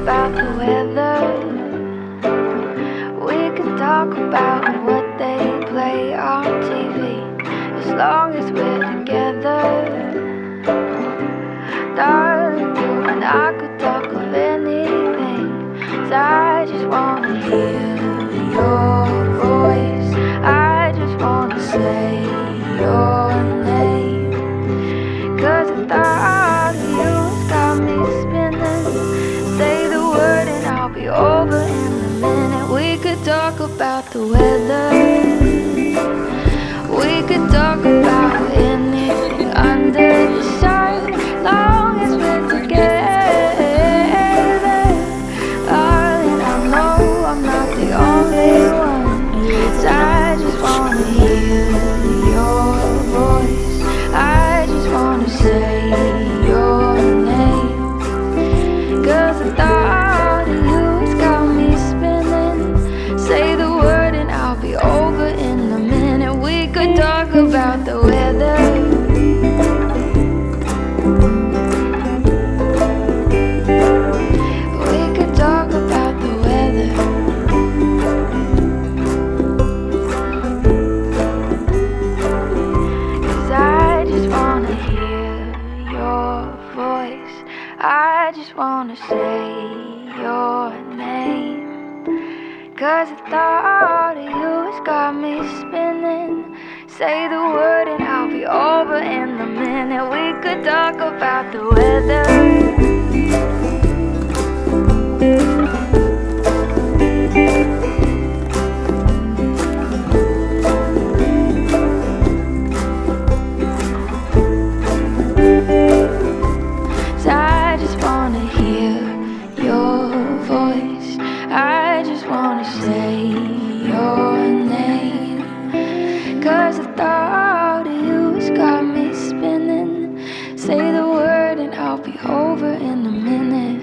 about the weather. We could talk about what they play on TV, as long as we're together. Darling, you and I could talk of anything, 'cause I just wanna hear your voice. I just wanna say your name, 'cause the thought of you has got me spinning. Say the word and I'll be over in a minute. We could talk about the weather. We could talk about anything under the sun, long as we're together. Darling, I know I'm not the only one, 'cause I just wanna hear your voice. I just wanna say your name, 'cause the thought of you has got me spinning. Say the word and I'll be over in a minute. We could talk about the weather. We could talk about the weather. 'Cause I just wanna hear your voice. I just wanna say your name, 'cause the thought of you has got me spinning. Say the word and I'll be over in a minute. We could talk about the weather. So I just wanna hear your voice. I just wanna say your name, 'cause the thought of you has got me spinning. Say the word and I'll be over in a minute.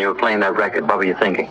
you were playing that record, what were you thinking?